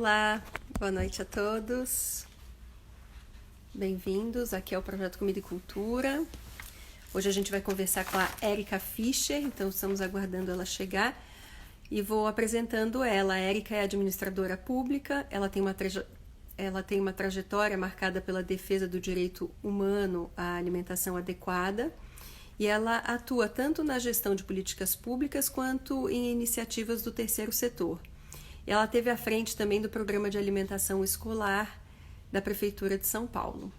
Olá, boa noite a todos. Bem-vindos aqui ao Projeto Comida e Cultura. Hoje a gente vai conversar com a Érica Fischer, então estamos aguardando ela chegar e vou apresentando ela. A Érica é administradora pública, ela tem uma trajetória marcada pela defesa do direito humano à alimentação adequada e ela atua tanto na gestão de políticas públicas quanto em iniciativas do terceiro setor. Ela esteve à frente também do Programa de Alimentação Escolar da Prefeitura de São Paulo.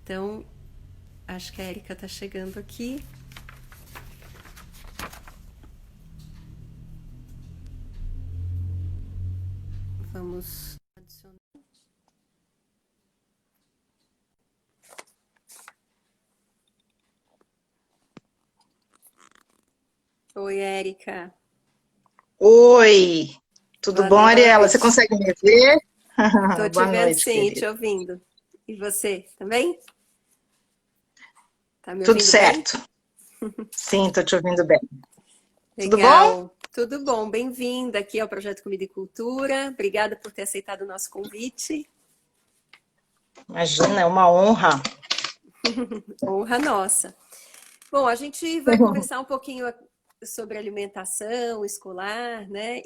Então, acho que a Érica está chegando aqui. Vamos adicionar. Oi, Érica. Oi, tudo Boa bom, Ariela? noite. Você consegue me ver? Estou te Boa vendo noite, sim, querida. te ouvindo. E você, também? Tá me Tudo ouvindo bem? certo? Sim, estou te ouvindo bem. Tudo bom? Legal. Tudo bom. Bem-vinda aqui ao Projeto Comida e Cultura. Obrigada por ter aceitado o nosso convite. Imagina, é uma honra. Honra nossa. Bom, a gente vai conversar um pouquinho sobre alimentação escolar, né?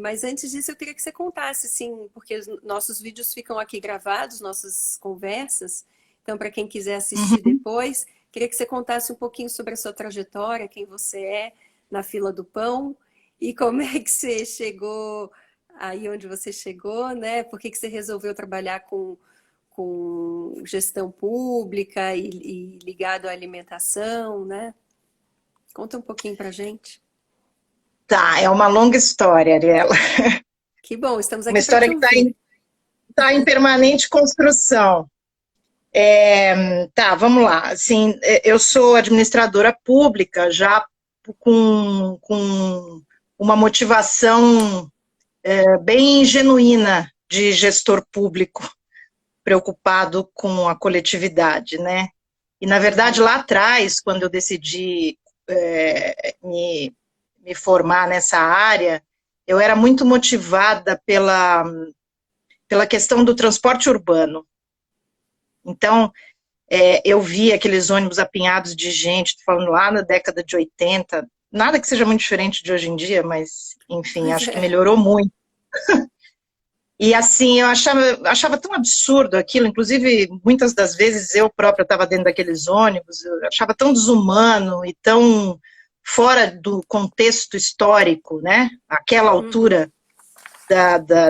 Mas antes disso, eu queria que você contasse, sim, porque os nossos vídeos ficam aqui gravados, nossas conversas. Então, para quem quiser assistir Uhum. depois, queria que você contasse um pouquinho sobre a sua trajetória, quem você é na fila do pão e como é que você chegou aí onde você chegou, né? Por que você resolveu trabalhar com gestão pública e ligado à alimentação, né? Conta um pouquinho pra gente. Tá, é uma longa história, Ariela. Que bom, estamos Uma aqui para te história que está ouvir. em, tá em permanente construção. Tá, vamos lá. Assim, eu sou administradora pública, já com uma motivação bem genuína de gestor público, preocupado com a coletividade, né? E, na verdade, Uhum, lá atrás, quando eu decidi me formar nessa área, eu era muito motivada pela questão do transporte urbano. Então, eu via aqueles ônibus apinhados de gente, falando lá na década de 80, nada que seja muito diferente de hoje em dia, mas, enfim, pois acho que é. melhorou muito. E assim, eu achava tão absurdo aquilo, inclusive muitas das vezes eu própria estava dentro daqueles ônibus, eu achava tão desumano e tão fora do contexto histórico, né? Aquela Uhum, altura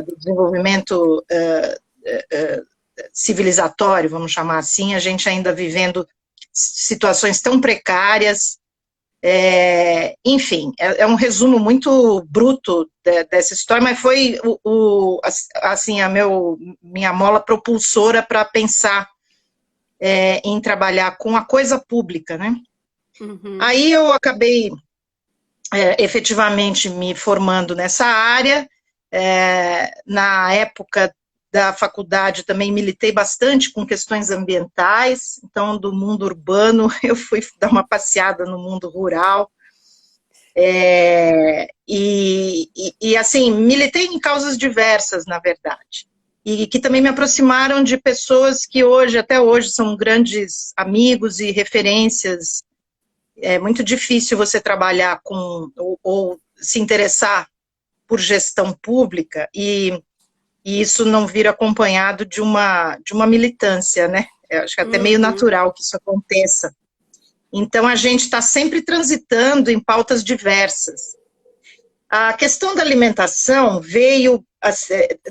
do desenvolvimento civilizatório, vamos chamar assim, a gente ainda vivendo situações tão precárias. Enfim, é um resumo muito bruto dessa história, mas foi assim, minha mola propulsora para pensar em trabalhar com a coisa pública, né? uhum. Aí eu acabei efetivamente me formando nessa área. Na época da faculdade também militei bastante com questões ambientais, então do mundo urbano eu fui dar uma passeada no mundo rural. Assim, militei em causas diversas, na verdade, e que também me aproximaram de pessoas que hoje, até hoje, são grandes amigos e referências. É muito difícil você trabalhar ou se interessar por gestão pública e isso não vir acompanhado de uma militância, né? Eu acho que é até meio Uhum. natural que isso aconteça. Então, a gente está sempre transitando em pautas diversas. A questão da alimentação veio,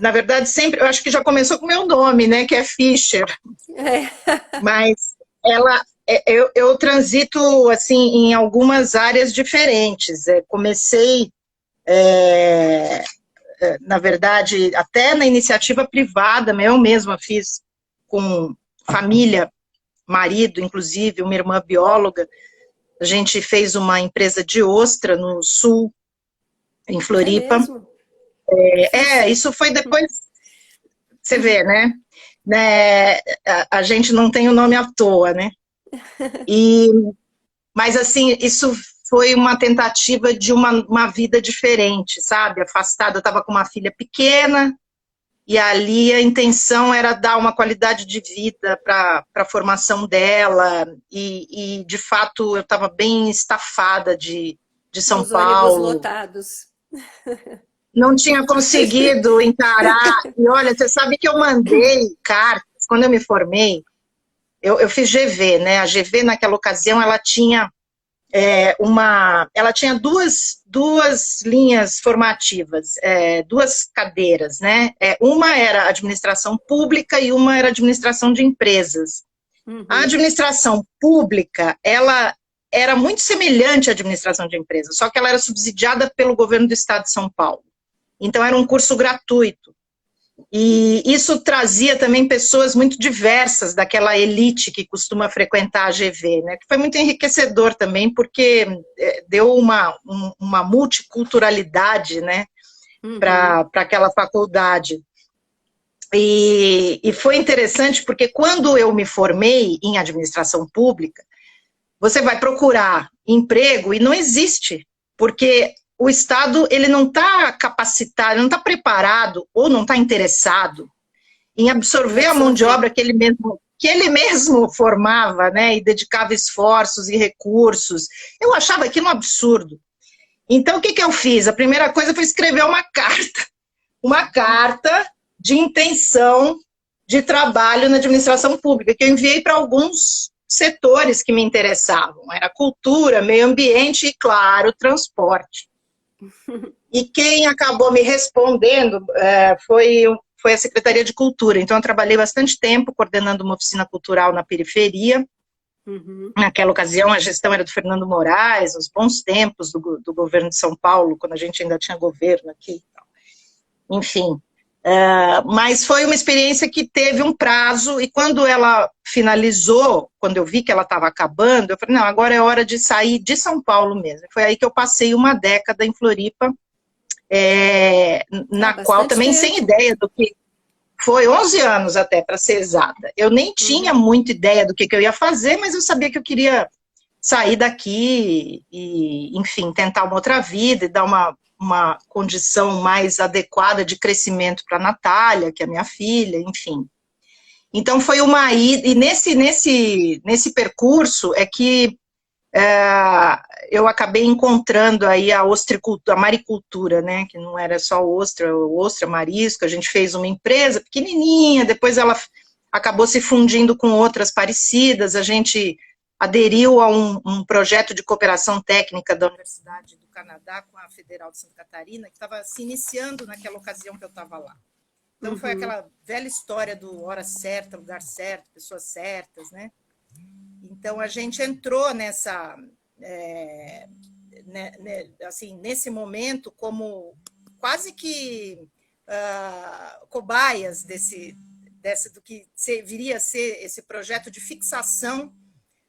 na verdade, sempre, eu acho que já começou com o meu nome, né, que é Fischer, É. mas eu transito, assim, em algumas áreas diferentes. Comecei, na verdade, até na iniciativa privada, eu mesma fiz com família, marido, inclusive, uma irmã bióloga. A gente fez uma empresa de ostra no sul, em É Floripa. mesmo? Fischer. Isso foi depois, você vê, né? A gente não tem o nome à toa, né? E, mas, assim, isso foi uma tentativa de uma vida diferente, sabe? Afastada, eu estava com uma filha pequena, e ali a intenção era dar uma qualidade de vida para a formação dela, e de fato eu estava bem estafada de São Dos ônibus Paulo, lotados. não tinha conseguido encarar, e olha, você sabe que eu mandei cartas, quando eu me formei, eu fiz GV, né, a GV naquela ocasião ela tinha ela tinha duas linhas formativas, duas cadeiras, né? Uma era administração pública e uma era administração de empresas. Uhum. A administração pública, ela era muito semelhante à administração de empresas, só que ela era subsidiada pelo governo do estado de São Paulo. Então era um curso gratuito. E isso trazia também pessoas muito diversas daquela elite que costuma frequentar a GV, né? Que foi muito enriquecedor também, porque deu uma multiculturalidade, né? Para aquela faculdade. E foi interessante porque quando eu me formei em administração pública, você vai procurar emprego e não existe, porque o Estado ele não está capacitado, não está preparado ou não está interessado em absorver a mão de obra que ele mesmo formava, né, e dedicava esforços e recursos. Eu achava aquilo um absurdo. Então, o que eu fiz? A primeira coisa foi escrever uma carta de intenção de trabalho na administração pública, que eu enviei para alguns setores que me interessavam. Era cultura, meio ambiente e, claro, transporte. E quem acabou me respondendo foi a Secretaria de Cultura. Então, eu trabalhei bastante tempo coordenando uma oficina cultural na periferia. Uhum. Naquela ocasião, a gestão era do Fernando Moraes, os bons tempos do governo de São Paulo, quando a gente ainda tinha governo aqui. Enfim, mas foi uma experiência que teve um prazo, e quando ela finalizou, quando eu vi que ela estava acabando, eu falei, não, agora é hora de sair de São Paulo mesmo. Foi aí que eu passei uma década em Floripa, na qual também tempo. Sem ideia do que... Foi 11 anos até, para ser exata. Eu nem tinha muita ideia do que eu ia fazer, mas eu sabia que eu queria sair daqui e, enfim, tentar uma outra vida e dar uma condição mais adequada de crescimento para a Natália, que é minha filha, enfim. Então, foi uma ida, e nesse percurso é que eu acabei encontrando aí a ostricultura, a maricultura, né, que não era só ostra, marisco, a gente fez uma empresa pequenininha, depois ela acabou se fundindo com outras parecidas, a gente aderiu a um projeto de cooperação técnica da Universidade do Canadá com a Federal de Santa Catarina, que estava se iniciando naquela ocasião que eu estava lá. Então, foi aquela velha história do hora certa, lugar certo, pessoas certas, né? Então, a gente entrou assim, nesse momento como quase que cobaias do que viria a ser esse projeto de fixação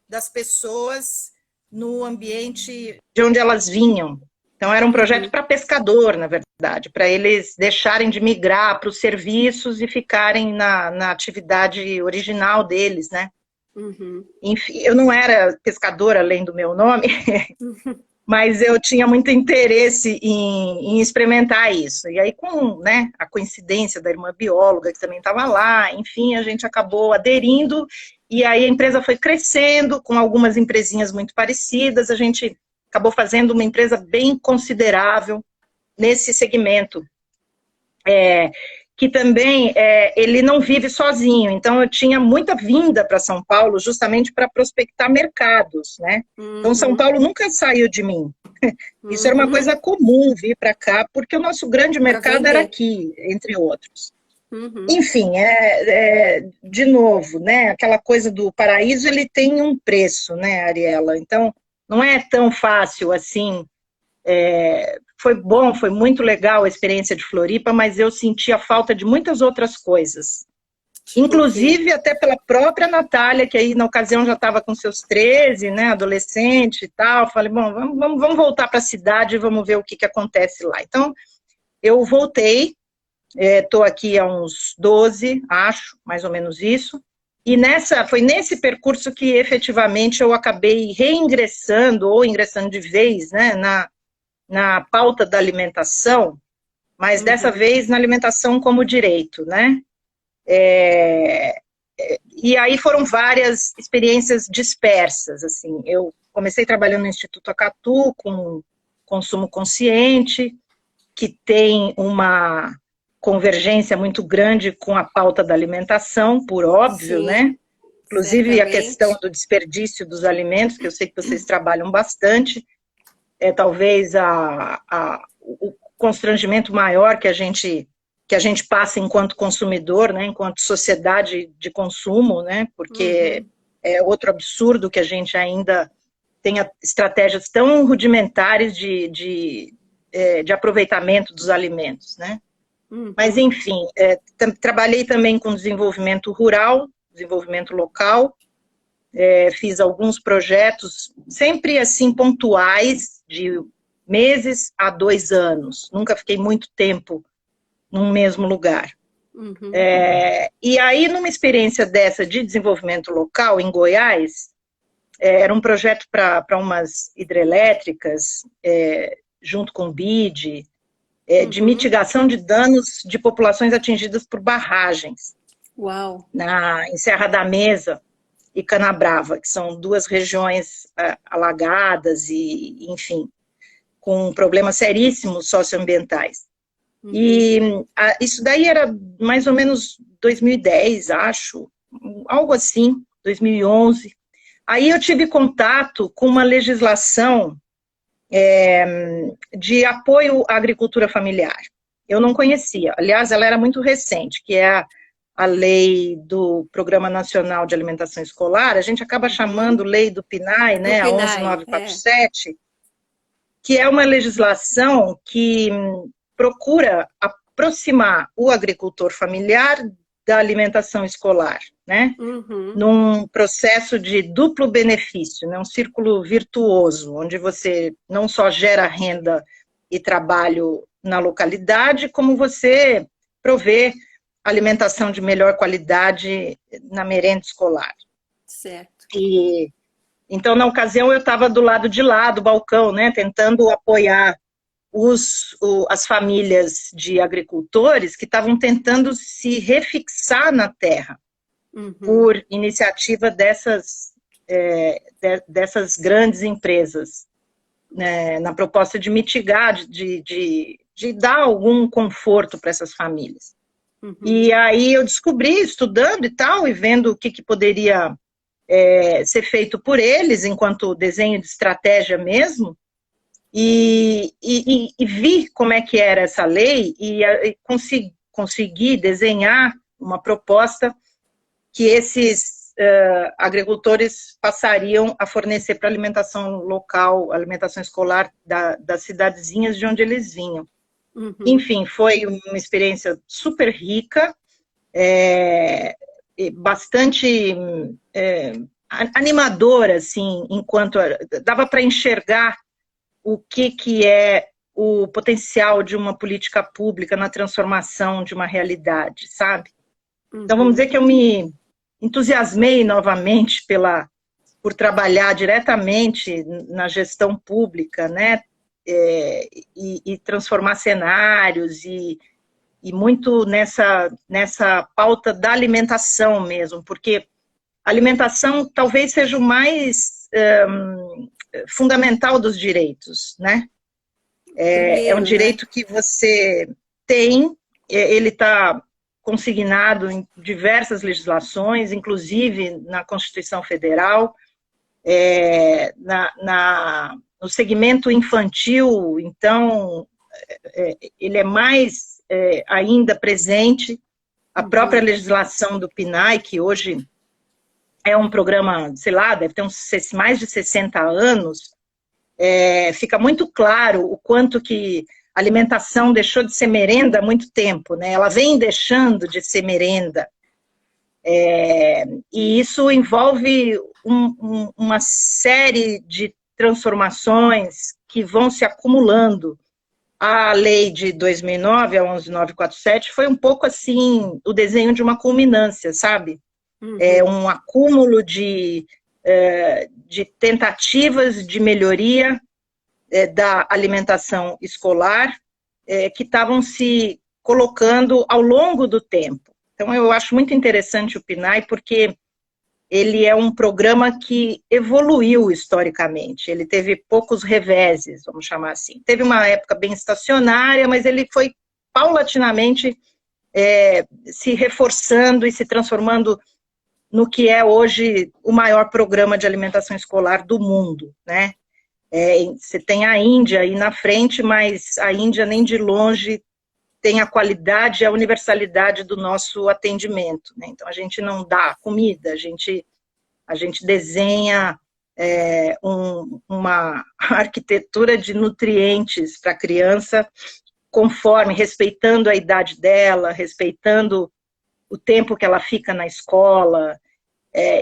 das pessoas no ambiente de onde elas vinham. Então, era um projeto para pescador, na verdade, para eles deixarem de migrar para os serviços e ficarem na atividade original deles, né? Enfim, eu não era pescadora, além do meu nome, mas eu tinha muito interesse em experimentar isso. E aí, com a coincidência da irmã bióloga, que também estava lá, enfim, a gente acabou aderindo, e aí a empresa foi crescendo, com algumas empresinhas muito parecidas, a gente acabou fazendo uma empresa bem considerável nesse segmento, que também ele não vive sozinho, então eu tinha muita vinda para São Paulo justamente para prospectar mercados, né? Então São Paulo nunca saiu de mim. Isso era uma coisa comum vir para cá, porque o nosso grande mercado era aqui, entre outros. Enfim, de novo, né? Aquela coisa do paraíso, ele tem um preço, né, Ariela? Então, não é tão fácil assim. Foi bom, foi muito legal a experiência de Floripa, mas eu senti a falta de muitas outras coisas. Inclusive até pela própria Natália, que aí na ocasião já estava com seus 13, né, adolescente e tal. Falei, bom, vamos voltar para a cidade e vamos ver o que acontece lá. Então, eu voltei, estou aqui há uns 12, acho, mais ou menos isso. E foi nesse percurso que efetivamente eu acabei reingressando, ou ingressando de vez, né, na pauta da alimentação, mas dessa vez na alimentação como direito, né? E aí foram várias experiências dispersas, assim. Eu comecei trabalhando no Instituto Acatu com consumo consciente, que tem uma convergência muito grande com a pauta da alimentação, por óbvio, Sim, né? Inclusive certamente. a questão do desperdício dos alimentos, que eu sei que vocês trabalham bastante, talvez o constrangimento maior que a gente passa enquanto consumidor, né, enquanto sociedade de consumo, né, porque é outro absurdo que a gente ainda tenha estratégias tão rudimentares de aproveitamento dos alimentos, né. Mas, enfim, trabalhei também com desenvolvimento rural, desenvolvimento local, fiz alguns projetos, sempre assim pontuais, de meses a 2 anos, nunca fiquei muito tempo num mesmo lugar. E aí, numa experiência dessa de desenvolvimento local, em Goiás, era um projeto para umas hidrelétricas, junto com o BID, de mitigação de danos de populações atingidas por barragens. Uau! Em Serra da Mesa e Canabrava, que são 2 regiões alagadas e, enfim, com problemas seríssimos socioambientais. E isso daí era mais ou menos 2010, acho, algo assim, 2011. Aí eu tive contato com uma legislação de apoio à agricultura familiar. Eu não conhecia, aliás, ela era muito recente, que é a lei do Programa Nacional de Alimentação Escolar, a gente acaba chamando lei do PNAE, né, a 11947, que é uma legislação que procura aproximar o agricultor familiar da alimentação escolar, né? Num processo de duplo benefício, né? Um círculo virtuoso, onde você não só gera renda e trabalho na localidade, como você provê alimentação de melhor qualidade na merenda escolar. Certo. Então, na ocasião, eu estava do lado de lá do balcão, né? Tentando apoiar as famílias de agricultores que estavam tentando se refixar na terra por iniciativa dessas grandes empresas, né, na proposta de mitigar, de dar algum conforto para essas famílias. E aí eu descobri, estudando e tal, e vendo o que poderia ser feito por eles, enquanto desenho de estratégia mesmo, e vi como é que era essa lei e consegui desenhar uma proposta que esses agricultores passariam a fornecer para alimentação local, alimentação escolar das cidadezinhas de onde eles vinham. Enfim, foi uma experiência super rica, bastante animadora, assim, enquanto dava para enxergar o que é o potencial de uma política pública na transformação de uma realidade, sabe? Então, vamos dizer que eu me entusiasmei novamente por trabalhar diretamente na gestão pública, né? E transformar cenários e muito nessa pauta da alimentação mesmo, porque a alimentação talvez seja o mais fundamental dos direitos, né? É um direito, né, que você tem, ele está consignado em diversas legislações, inclusive na Constituição Federal, no segmento infantil, então, ele é mais ainda presente. A própria legislação do PNAE, que hoje é um programa, sei lá, deve ter mais de 60 anos, fica muito claro o quanto que a alimentação deixou de ser merenda há muito tempo, né? Ela vem deixando de ser merenda. E isso envolve uma série de transformações que vão se acumulando. A lei de 2009, a 11947, foi um pouco assim, o desenho de uma culminância, sabe? Um acúmulo de tentativas de melhoria da alimentação escolar, que estavam se colocando ao longo do tempo. Então, eu acho muito interessante o PNAE, porque ele é um programa que evoluiu historicamente, ele teve poucos reveses, vamos chamar assim. Teve uma época bem estacionária, mas ele foi paulatinamente se reforçando e se transformando no que é hoje o maior programa de alimentação escolar do mundo, né? Você tem a Índia aí na frente, mas a Índia nem de longe tem a qualidade e a universalidade do nosso atendimento, né? Então, a gente não dá comida, a gente desenha uma arquitetura de nutrientes para a criança, conforme, respeitando a idade dela, respeitando o tempo que ela fica na escola,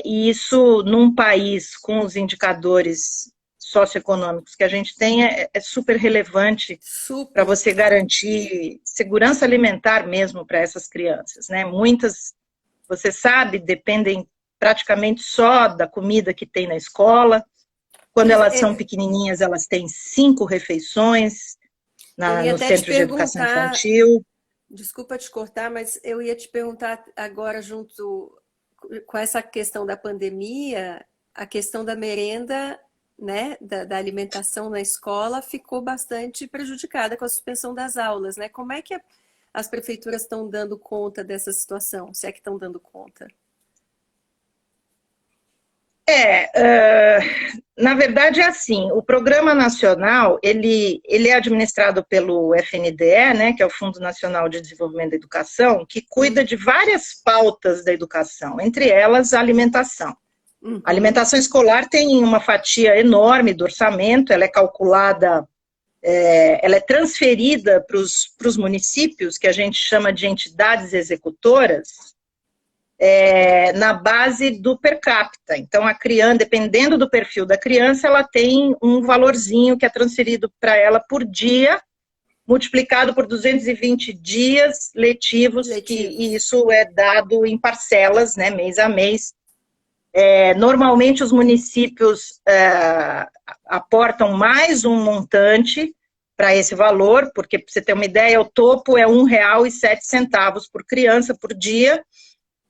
e isso, num país com os indicadores socioeconômicos que a gente tem, é super relevante para você garantir segurança alimentar mesmo para essas crianças, né? Muitas, você sabe, dependem praticamente só da comida que tem na escola. Quando elas são pequenininhas, elas têm 5 refeições no Centro de Educação Infantil. Desculpa te cortar, mas eu ia te perguntar agora, junto com essa questão da pandemia, a questão da merenda, né, da alimentação na escola ficou bastante prejudicada com a suspensão das aulas, né? Como é que as prefeituras estão dando conta dessa situação, se é que estão dando conta? Na verdade é assim, o Programa Nacional, ele é administrado pelo FNDE, né, que é o Fundo Nacional de Desenvolvimento da Educação, que cuida de várias pautas da educação, entre elas a alimentação. A alimentação escolar tem uma fatia enorme do orçamento, ela é calculada, ela é transferida para os municípios, que a gente chama de entidades executoras, na base do per capita. Então, a criança, dependendo do perfil da criança, ela tem um valorzinho que é transferido para ela por dia, multiplicado por 220 dias letivos, e isso é dado em parcelas, né, mês a mês. Normalmente, os municípios aportam mais um montante para esse valor, porque, para você ter uma ideia, o topo é R$ 1,07 por criança por dia,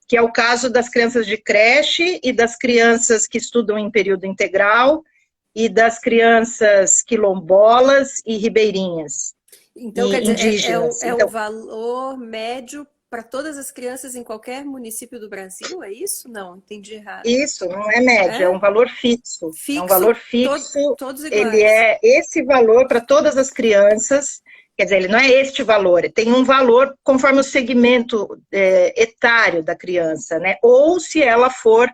que é o caso das crianças de creche e das crianças que estudam em período integral e das crianças quilombolas e ribeirinhas. Então, quer dizer, indígenas. Então, o valor médio para todas as crianças em qualquer município do Brasil, é isso? Não, entendi errado. Isso, não é médio, é um valor fixo. É um valor fixo, todos iguais. Ele é esse valor para todas as crianças. Quer dizer, ele não é este valor, ele tem um valor conforme o segmento etário da criança, né? Ou se ela for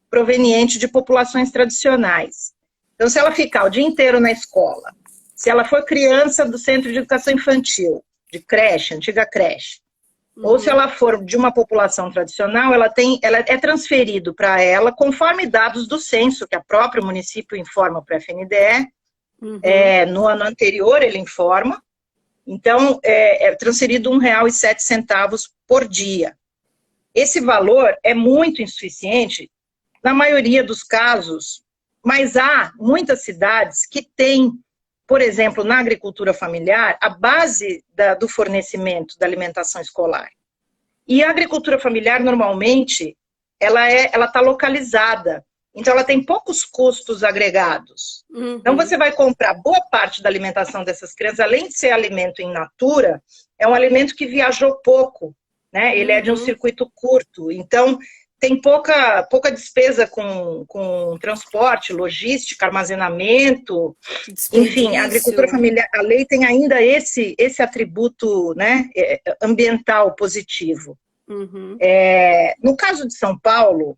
proveniente de populações tradicionais. Então, se ela ficar o dia inteiro na escola, se ela for criança do Centro de Educação Infantil, de creche, antiga creche, ou se ela for de uma população tradicional, ela é transferido para ela, conforme dados do censo, que o próprio município informa para o FNDE, no ano anterior ele informa. Então, é transferido R$ 1,07 por dia. Esse valor é muito insuficiente na maioria dos casos, mas há muitas cidades que têm, por exemplo, na agricultura familiar, a base do fornecimento da alimentação escolar. E a agricultura familiar, normalmente, ela está localizada. Então, ela tem poucos custos agregados. Então, você vai comprar boa parte da alimentação dessas crianças, além de ser alimento in natura, é um alimento que viajou pouco, né? Ele é de um circuito curto. Então, tem pouca despesa com transporte, logística, armazenamento. Enfim, a agricultura familiar, a lei tem ainda esse atributo, né, ambiental positivo. No caso de São Paulo,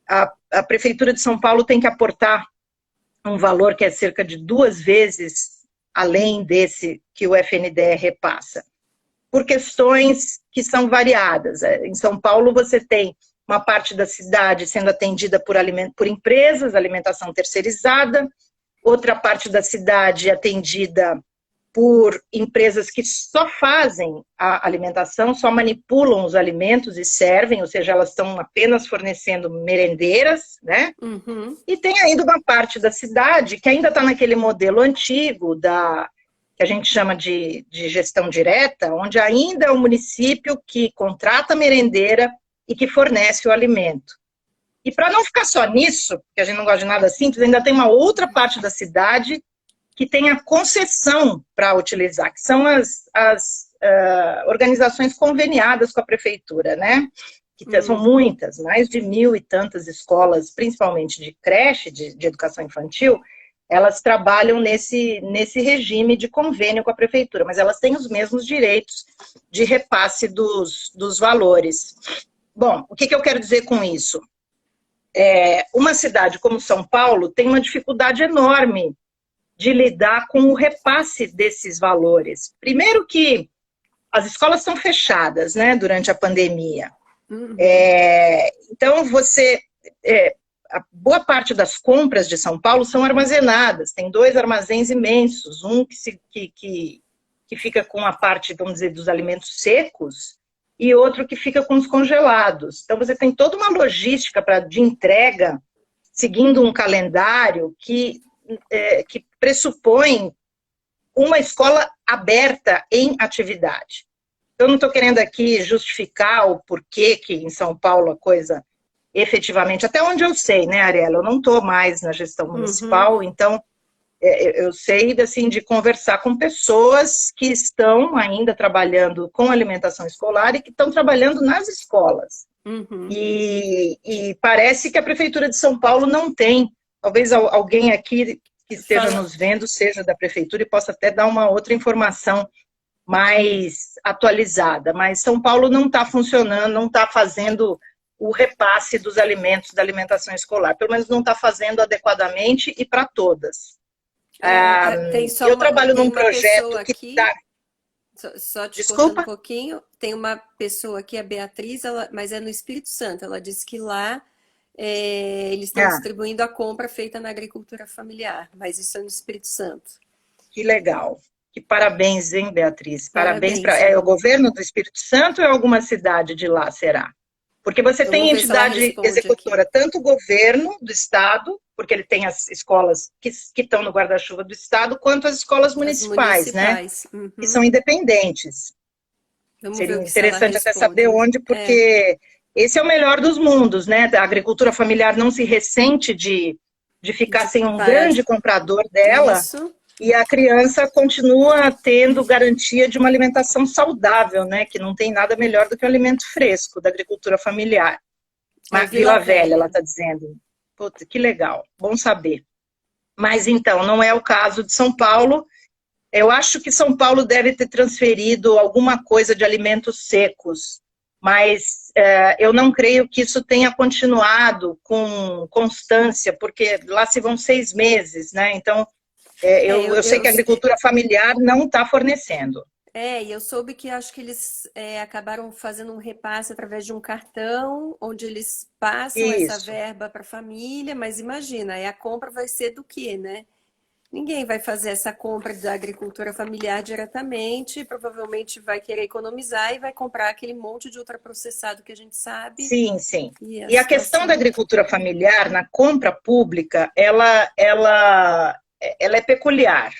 a Prefeitura de São Paulo tem que aportar um valor que é cerca de 2 vezes além desse que o FNDE repassa, por questões que são variadas. Em São Paulo, você tem uma parte da cidade sendo atendida por empresas, alimentação terceirizada, outra parte da cidade atendida por empresas que só fazem a alimentação, só manipulam os alimentos e servem, ou seja, elas estão apenas fornecendo merendeiras, né? E tem ainda uma parte da cidade que ainda está naquele modelo antigo que a gente chama de gestão direta, onde ainda é o município que contrata a merendeira e que fornece o alimento. E para não ficar só nisso, porque a gente não gosta de nada simples, ainda tem uma outra parte da cidade que tem a concessão para utilizar, que são as organizações conveniadas com a prefeitura, né? Que são muitas, mais de 1.000 e tantas escolas, principalmente de creche, de educação infantil, elas trabalham nesse regime de convênio com a prefeitura, mas elas têm os mesmos direitos de repasse dos valores. Bom, o que eu quero dizer com isso? Uma cidade como São Paulo tem uma dificuldade enorme de lidar com o repasse desses valores. Primeiro que as escolas estão fechadas, né, durante a pandemia. Então, a boa parte das compras de São Paulo são armazenadas. Tem 2 armazéns imensos, um que fica com a parte, vamos dizer, dos alimentos secos e outro que fica com os congelados. Então, você tem toda uma logística de entrega, seguindo um calendário que pressupõe uma escola aberta em atividade. Eu não estou querendo aqui justificar o porquê que em São Paulo a coisa efetivamente, até onde eu sei, né, Ariela? Eu não estou mais na gestão municipal, então eu sei assim, de conversar com pessoas que estão ainda trabalhando com alimentação escolar e que estão trabalhando nas escolas. E parece que a Prefeitura de São Paulo não tem. Talvez alguém aqui que esteja nos vendo seja da Prefeitura e possa até dar uma outra informação mais atualizada. Mas São Paulo não está funcionando, não está fazendo o repasse dos alimentos da alimentação escolar. Pelo menos não está fazendo adequadamente e para todas. Eu trabalho num projeto que está... Só te cortando um pouquinho, tem uma pessoa aqui, a Beatriz, mas é no Espírito Santo. Ela disse que lá eles estão distribuindo a compra feita na agricultura familiar, mas isso é no Espírito Santo. Que legal. Que parabéns, hein, Beatriz? Parabéns para... É o governo do Espírito Santo ou é alguma cidade de lá, será? Porque você tem entidade executora, aqui. Tanto o governo do estado, porque ele tem as escolas que estão no guarda-chuva do estado, quanto as escolas municipais, né? Que são independentes. Seria interessante até saber onde, porque esse é o melhor dos mundos, né? A agricultura familiar não se ressente de ficar sem um grande comprador dela. Isso. E a criança continua tendo garantia de uma alimentação saudável, né? Que não tem nada melhor do que o alimento fresco da agricultura familiar. Na Vila Velha, ela está dizendo. Puta, que legal, bom saber. Mas então, não é o caso de São Paulo. Eu acho que São Paulo deve ter transferido alguma coisa de alimentos secos, mas eu não creio que isso tenha continuado com constância, porque lá se vão 6 meses, né? Então... eu sei que a agricultura familiar não está fornecendo. E eu soube que acho que eles acabaram fazendo um repasse através de um cartão, onde eles passam essa verba para a família, mas imagina, a compra vai ser do quê, né? Ninguém vai fazer essa compra da agricultura familiar diretamente, provavelmente vai querer economizar e vai comprar aquele monte de ultraprocessado que a gente sabe. Sim, sim. E a questão da agricultura familiar, na compra pública, ela é peculiar,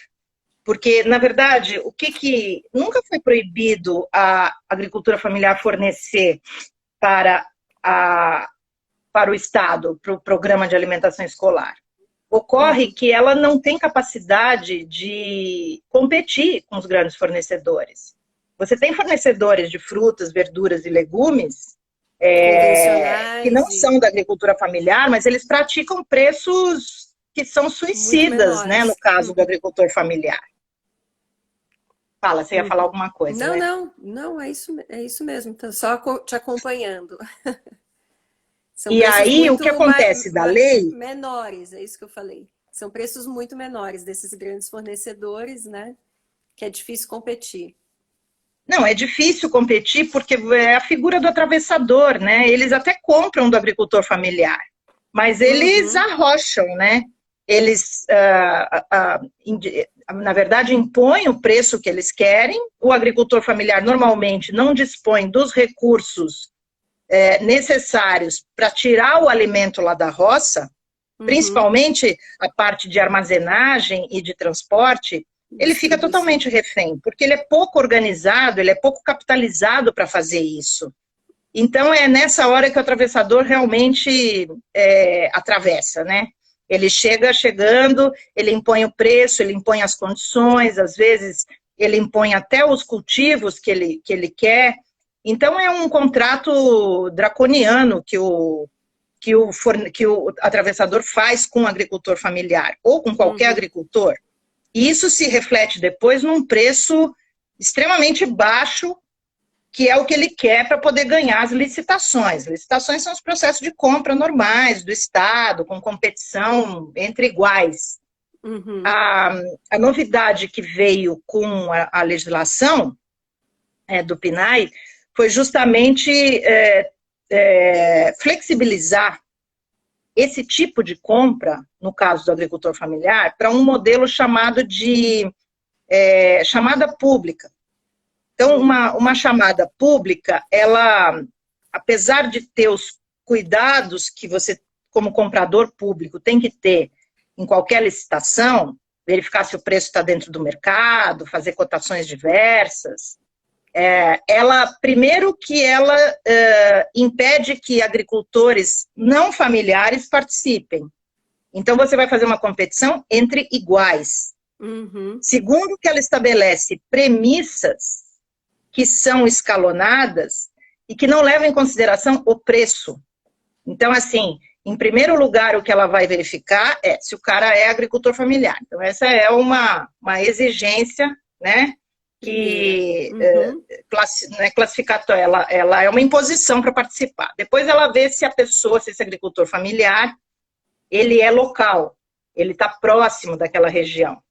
porque, na verdade, o que nunca foi proibido a agricultura familiar fornecer para o Estado, para o programa de alimentação escolar. Ocorre que ela não tem capacidade de competir com os grandes fornecedores. Você tem fornecedores de frutas, verduras e legumes que não são da agricultura familiar, mas eles praticam preços que são suicidas, né, no caso do agricultor familiar. Fala, você ia falar alguma coisa, Não, é isso mesmo, então, só te acompanhando. E aí, o que acontece da lei... Menores, é isso que eu falei. São preços muito menores desses grandes fornecedores, né, que é difícil competir. Não, é difícil competir porque é a figura do atravessador, né, eles até compram do agricultor familiar, mas eles arrocham, né. Eles, na verdade, impõem o preço que eles querem. O agricultor familiar normalmente não dispõe dos recursos necessários para tirar o alimento lá da roça, principalmente a parte de armazenagem e de transporte. ele fica totalmente refém, porque ele é pouco organizado, ele é pouco capitalizado para fazer isso. Então, é nessa hora que o atravessador realmente atravessa, né? Ele chegando, ele impõe o preço, ele impõe as condições, às vezes ele impõe até os cultivos que ele quer. Então, é um contrato draconiano que o atravessador faz com o agricultor familiar, ou com qualquer agricultor. E isso se reflete depois num preço extremamente baixo, que é o que ele quer para poder ganhar as licitações. Licitações são os processos de compra normais do Estado, com competição entre iguais. Uhum. A novidade que veio com a legislação do PNAE foi justamente flexibilizar esse tipo de compra, no caso do agricultor familiar, para um modelo chamado de chamada pública. Então, uma chamada pública, ela, apesar de ter os cuidados que você, como comprador público, tem que ter em qualquer licitação, verificar se o preço está dentro do mercado, fazer cotações diversas, primeiro que ela impede que agricultores não familiares participem. Então, você vai fazer uma competição entre iguais. Uhum. Segundo, que ela estabelece premissas que são escalonadas e que não levam em consideração o preço. Então, assim, em primeiro lugar, o que ela vai verificar é se o cara é agricultor familiar. Então, essa é uma exigência, né, que não é classificatória, ela é uma imposição para participar. Depois ela vê se a pessoa, se esse agricultor familiar, ele é local, ele está próximo daquela região.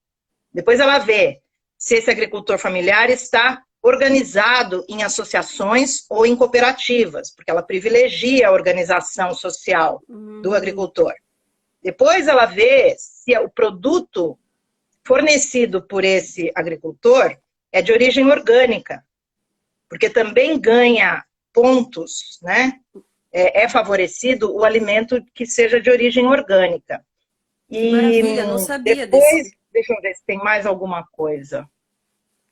Depois ela vê se esse agricultor familiar está organizado em associações ou em cooperativas, porque ela privilegia a organização social do agricultor. Depois ela vê se o produto fornecido por esse agricultor é de origem orgânica, porque também ganha pontos, né? É favorecido o alimento que seja de origem orgânica. Que maravilha, não sabia depois, desse. Deixa eu ver se tem mais alguma coisa.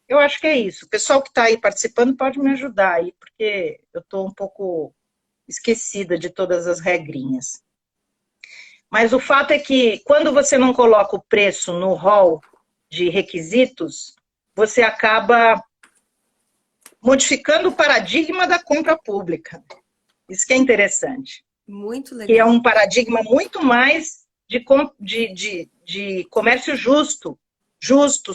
Eu acho que é isso. O pessoal que está aí participando pode me ajudar aí, porque eu estou um pouco esquecida de todas as regrinhas. Mas o fato é que, quando você não coloca o preço no rol de requisitos, você acaba modificando o paradigma da compra pública. Isso que é interessante. Muito legal. Que é um paradigma muito mais de comércio justo,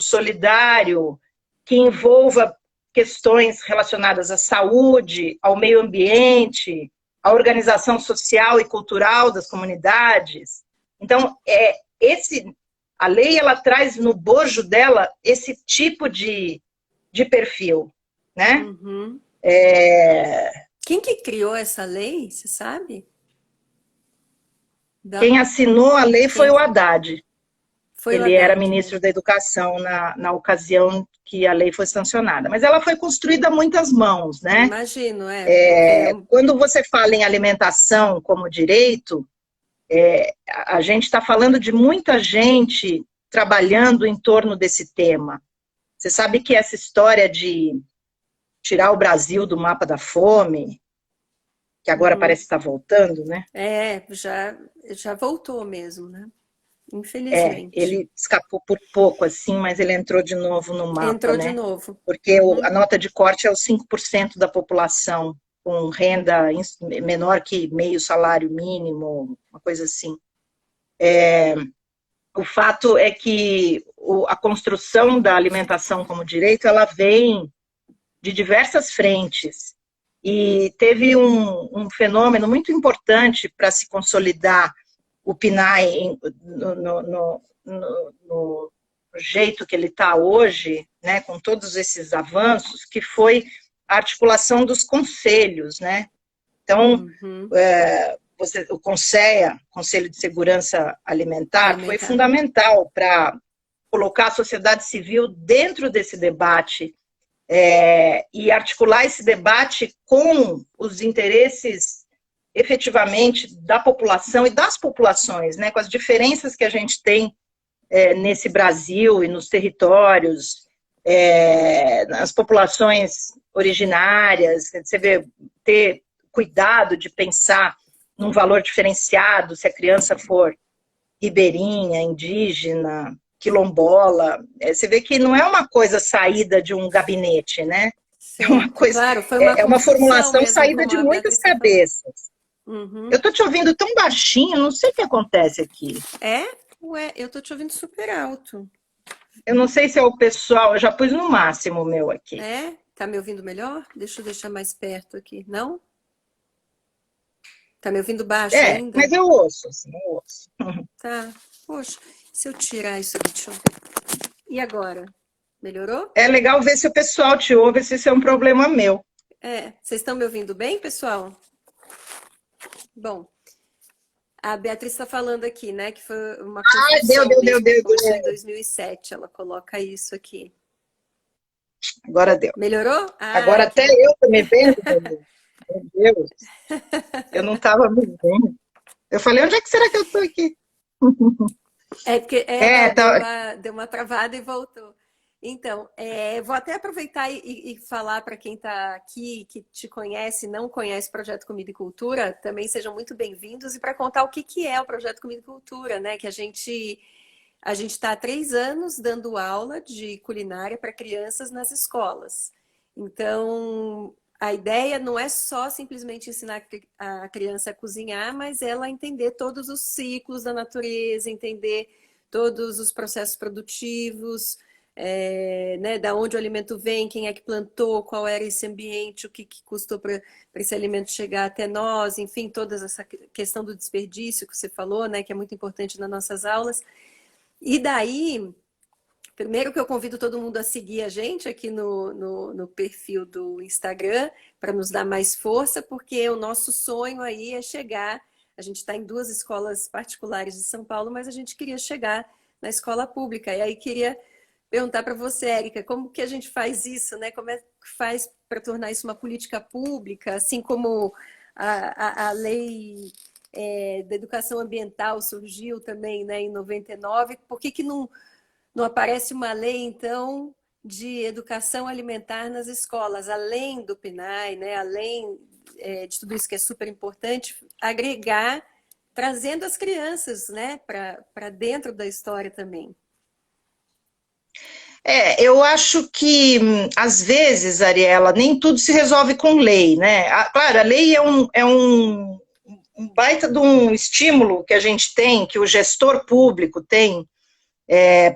solidário, que envolva questões relacionadas à saúde, ao meio ambiente, à organização social e cultural das comunidades. Então, a lei ela traz no bojo dela esse tipo de perfil, né? Uhum. Quem que criou essa lei, você sabe? Quem assinou a lei foi o Haddad. Ele era ministro da Educação na ocasião que a lei foi sancionada. Mas ela foi construída a muitas mãos, né? Imagino, Quando você fala em alimentação como direito, a gente está falando de muita gente trabalhando em torno desse tema. Você sabe que essa história de tirar o Brasil do mapa da fome, que agora parece estar voltando, né? Já voltou mesmo, né? Infelizmente. Ele escapou por pouco, assim, mas ele entrou de novo no mapa, entrou né? de novo. Porque a nota de corte é os 5% da população com renda menor que meio salário mínimo, uma coisa assim. O fato é que a construção da alimentação como direito, ela vem de diversas frentes. E teve um fenômeno muito importante para se consolidar o PNAE no jeito que ele está hoje, né, com todos esses avanços, que foi a articulação dos conselhos, né? Então, o CONSEA, Conselho de Segurança Alimentar, foi fundamental para colocar a sociedade civil dentro desse debate e articular esse debate com os interesses efetivamente da população e das populações, né, com as diferenças que a gente tem nesse Brasil e nos territórios, nas populações originárias, você vê, ter cuidado de pensar num valor diferenciado, se a criança for ribeirinha, indígena, quilombola, você vê que não é uma coisa saída de um gabinete, né? É uma Certo, coisa, claro, foi uma é uma construção formulação mesmo, saída como de a muitas Beatriz está falando. cabeças. Uhum. Eu tô te ouvindo tão baixinho, não sei o que acontece aqui. É? Ué, eu tô te ouvindo super alto. Eu não sei se é o pessoal, eu já pus no máximo o meu aqui. É? Tá me ouvindo melhor? Deixa eu deixar mais perto aqui. Não? Tá me ouvindo baixo Mas ainda? eu ouço, assim, eu ouço. Tá. Poxa, se eu tirar isso aqui, deixa eu ver. E agora? Melhorou? É legal ver se o pessoal te ouve, se isso é um problema meu. É. Vocês estão me ouvindo bem, pessoal? Bom, a Beatriz está falando aqui, né, que foi uma Deu, construção deu, deu, mesmo que deu, começou em deu. 2007. Ela coloca isso aqui. Agora deu. Melhorou? Ah, Agora que até bom. eu tô me vendo, meu Deus. Eu não estava me vendo. Eu falei, onde é que será que eu tô aqui? É porque não, Tá. deu uma travada e voltou. Então, vou até aproveitar e falar para quem está aqui, que te conhece, não conhece o Projeto Comida e Cultura, também sejam muito bem-vindos e para contar o que, que é o Projeto Comida e Cultura, né? Que a gente está há 3 anos dando aula de culinária para crianças nas escolas. Então, a ideia não é só simplesmente ensinar a criança a cozinhar, mas ela entender todos os ciclos da natureza, entender todos os processos produtivos, né, da onde o alimento vem, quem é que plantou, qual era esse ambiente, o que custou para esse alimento chegar até nós, enfim, toda essa questão do desperdício que você falou, né, que é muito importante nas nossas aulas. E daí, primeiro que eu convido todo mundo a seguir a gente aqui no perfil do Instagram, para nos dar mais força, porque o nosso sonho aí é chegar. A gente está em 2 escolas particulares de São Paulo, mas a gente queria chegar na escola pública. E aí queria perguntar para você, Érica, como que a gente faz isso, né? Como é que faz para tornar isso uma política pública, assim como a lei da educação ambiental surgiu também, né, em 99? Por que que não aparece uma lei, então, de educação alimentar nas escolas, além do PNAE, né, além de tudo isso que é super importante, agregar, trazendo as crianças, né, para dentro da história também. Eu acho que, às vezes, Ariela, nem tudo se resolve com lei, né? Claro, a lei é um baita de um estímulo que a gente tem, que o gestor público tem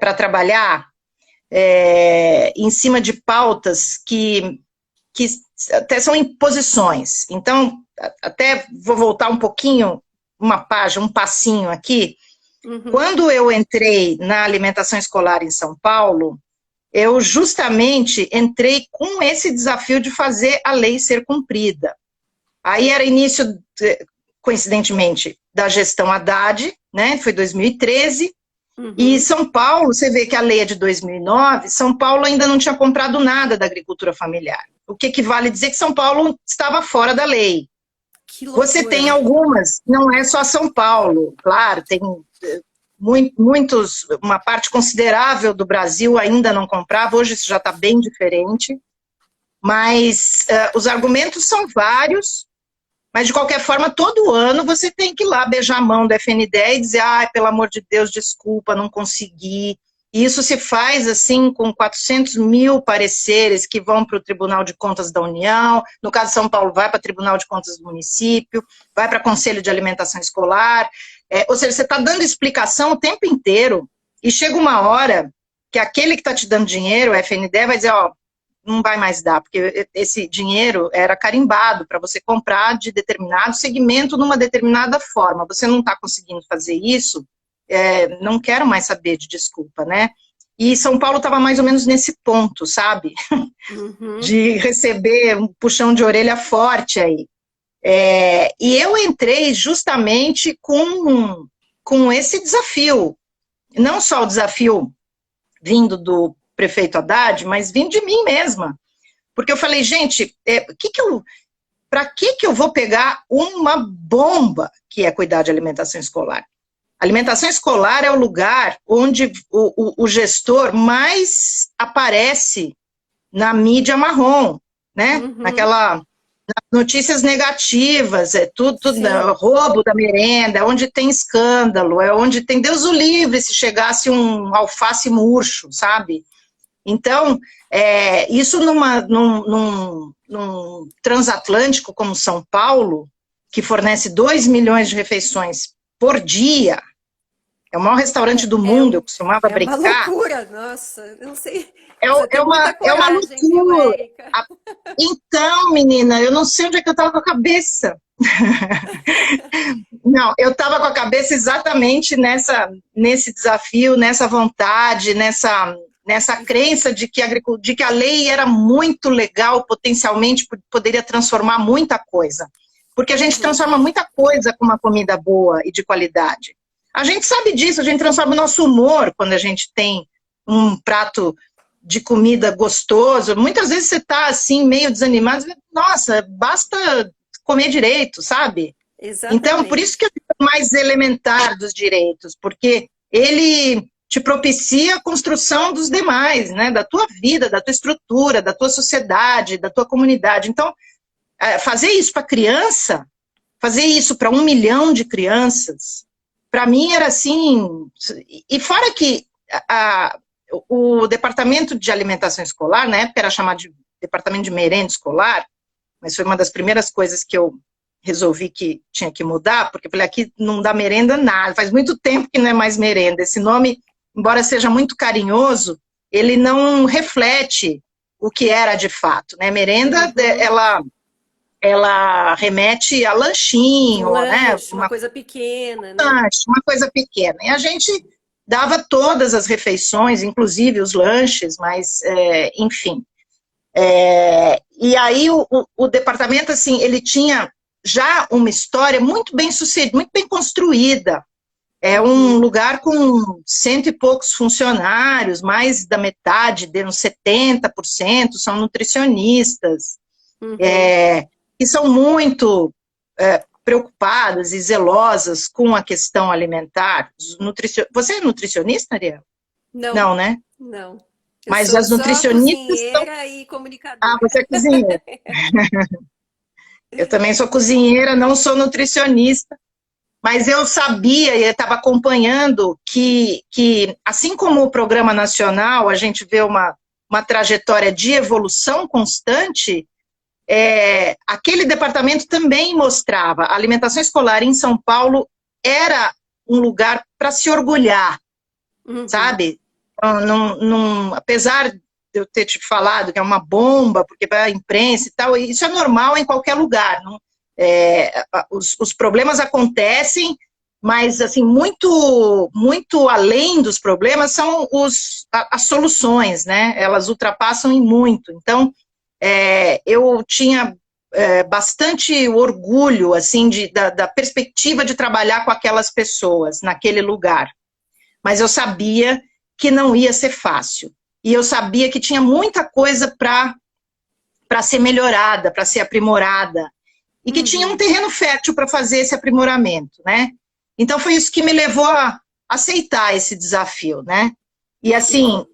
para trabalhar em cima de pautas que até são imposições. Então, até vou voltar um pouquinho, uma página, um passinho aqui. Uhum. Quando eu entrei na alimentação escolar em São Paulo, eu justamente entrei com esse desafio de fazer a lei ser cumprida. Aí era início, coincidentemente, da gestão Haddad, né? Foi 2013. Uhum. E São Paulo, você vê que a lei é de 2009, São Paulo ainda não tinha comprado nada da agricultura familiar. O que equivale a dizer que São Paulo estava fora da lei. Que loucura. Você tem algumas, não é só São Paulo, claro, tem muitos, uma parte considerável do Brasil ainda não comprava, hoje isso já está bem diferente, mas os argumentos são vários, mas de qualquer forma, todo ano você tem que ir lá beijar a mão do FNDE e dizer, pelo amor de Deus, desculpa, não consegui. E isso se faz assim com 400 mil pareceres que vão para o Tribunal de Contas da União, no caso de São Paulo vai para o Tribunal de Contas do município, vai para o Conselho de Alimentação Escolar, ou seja, você está dando explicação o tempo inteiro, e chega uma hora que aquele que está te dando dinheiro, o FNDE, vai dizer, não vai mais dar, porque esse dinheiro era carimbado para você comprar de determinado segmento numa determinada forma. Você não está conseguindo fazer isso, não quero mais saber de desculpa, né? E São Paulo estava mais ou menos nesse ponto, sabe? Uhum. De receber um puxão de orelha forte aí. E eu entrei justamente com esse desafio. Não só o desafio vindo do prefeito Haddad, mas vindo de mim mesma. Porque eu falei, gente, para que eu vou pegar uma bomba que é cuidar de alimentação escolar? Alimentação escolar é o lugar onde o gestor mais aparece na mídia marrom, né? Naquela notícias negativas, é tudo roubo da merenda, é onde tem escândalo, é onde tem Deus o livre se chegasse um alface murcho, sabe? Então, isso num transatlântico como São Paulo, que fornece 2 milhões de refeições por dia, é o maior restaurante do mundo, eu costumava brincar. É uma loucura, nossa, eu não sei. É uma loucura. Então, menina, eu não sei onde é que eu estava com a cabeça. Não, eu estava com a cabeça exatamente nesse desafio, nessa vontade, nessa crença de que a lei era muito legal, potencialmente poderia transformar muita coisa. Porque a gente transforma muita coisa com uma comida boa e de qualidade. A gente sabe disso, a gente transforma o nosso humor quando a gente tem um prato de comida gostoso. Muitas vezes você está assim, meio desanimado, nossa, basta comer direito, sabe? Exatamente. Então, por isso que é o mais elementar dos direitos, porque ele te propicia a construção dos demais, né? Da tua vida, da tua estrutura, da tua sociedade, da tua comunidade. Então, fazer isso para criança, fazer isso para 1 milhão de crianças, para mim era assim... E fora que o Departamento de Alimentação Escolar, na época era chamado de Departamento de Merenda Escolar, mas foi uma das primeiras coisas que eu resolvi que tinha que mudar, porque eu falei, aqui não dá merenda nada, faz muito tempo que não é mais merenda. Esse nome, embora seja muito carinhoso, ele não reflete o que era de fato, né? Merenda, ela remete a lanchinho, né? Uma coisa pequena, né? Uma coisa pequena. E a gente dava todas as refeições, inclusive os lanches, mas, enfim. E aí o departamento, assim, ele tinha já uma história muito bem sucedida, muito bem construída. É um lugar com 100 e poucos funcionários, mais da metade, de uns 70%, são nutricionistas. Que são muito preocupadas e zelosas com a questão alimentar. Você é nutricionista, Ariel? Não. Não, né? Não. Mas as nutricionistas cozinheira e comunicadora. Ah, você é cozinheira. Eu também sou cozinheira, não sou nutricionista. Mas eu sabia e estava acompanhando que, assim como o Programa Nacional, a gente vê uma trajetória de evolução constante, aquele departamento também mostrava. A alimentação escolar em São Paulo era um lugar para se orgulhar, sabe? Apesar de eu ter te falado que é uma bomba, porque vai a imprensa e tal, isso é normal em qualquer lugar. Não? Os problemas acontecem, mas assim, muito, muito além dos problemas são as soluções, né? Elas ultrapassam em muito. Então, eu tinha bastante orgulho assim, da perspectiva de trabalhar com aquelas pessoas naquele lugar. Mas eu sabia que não ia ser fácil. E eu sabia que tinha muita coisa para ser melhorada, para ser aprimorada. E que tinha um terreno fértil para fazer esse aprimoramento, né? Então foi isso que me levou a aceitar esse desafio, né? E assim...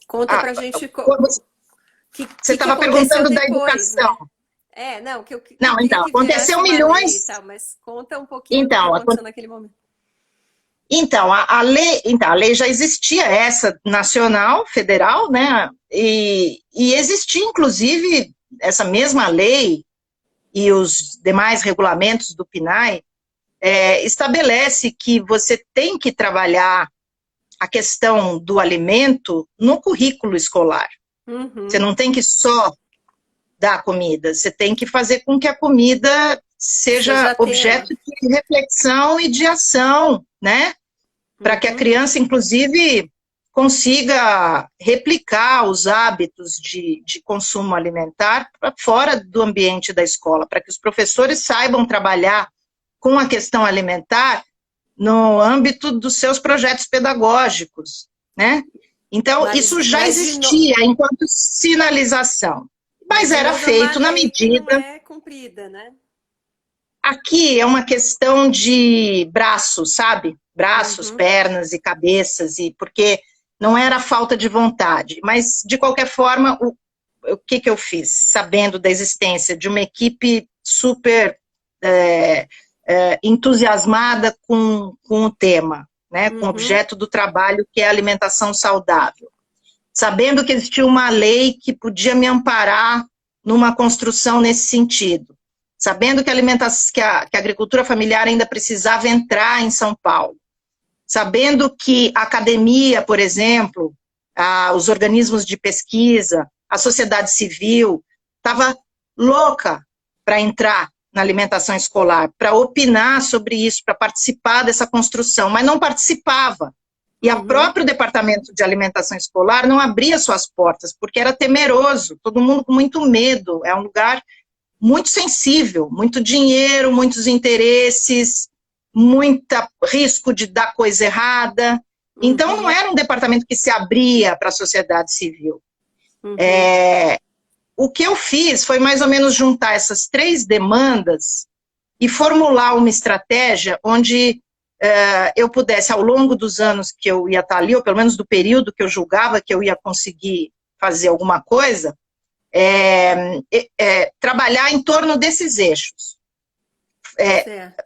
Conta pra gente... Você estava perguntando da educação. Né? Não, então, aconteceu milhões... Tal, mas conta um pouquinho do que aconteceu naquele momento. Então, a lei já existia, essa nacional, federal, né? E existia, inclusive, essa mesma lei e os demais regulamentos do PNAE, estabelece que você tem que trabalhar a questão do alimento no currículo escolar. Você não tem que só dar comida, você tem que fazer com que a comida seja objeto de reflexão e de ação, né? Para que a criança, inclusive, consiga replicar os hábitos de consumo alimentar para fora do ambiente da escola, para que os professores saibam trabalhar com a questão alimentar no âmbito dos seus projetos pedagógicos, né? Então, isso já existia enquanto sinalização, mas era feito na medida... Não é cumprida, né? aqui é uma questão de braços, sabe? Braços, Uhum. pernas e cabeças, e porque não era falta de vontade. Mas, de qualquer forma, o que, que eu fiz? Sabendo da existência de uma equipe super entusiasmada com o tema, né? Com o Uhum. objeto do trabalho, que é a alimentação saudável. Sabendo que existia uma lei que podia me amparar numa construção nesse sentido. Sabendo que a agricultura familiar ainda precisava entrar em São Paulo. Sabendo que a academia, por exemplo, os organismos de pesquisa, a sociedade civil, estava louca para entrar na alimentação escolar, para opinar sobre isso, para participar dessa construção, mas não participava. E o Uhum. próprio Departamento de Alimentação Escolar não abria suas portas, porque era temeroso, todo mundo com muito medo, é um lugar muito sensível, muito dinheiro, muitos interesses, muito risco de dar coisa errada. Então, não Uhum. era um departamento que se abria para a sociedade civil. Uhum. O que eu fiz foi mais ou menos juntar essas três demandas e formular uma estratégia onde eu pudesse, ao longo dos anos que eu ia estar ali, ou pelo menos do período que eu julgava que eu ia conseguir fazer alguma coisa, trabalhar em torno desses eixos. Certo.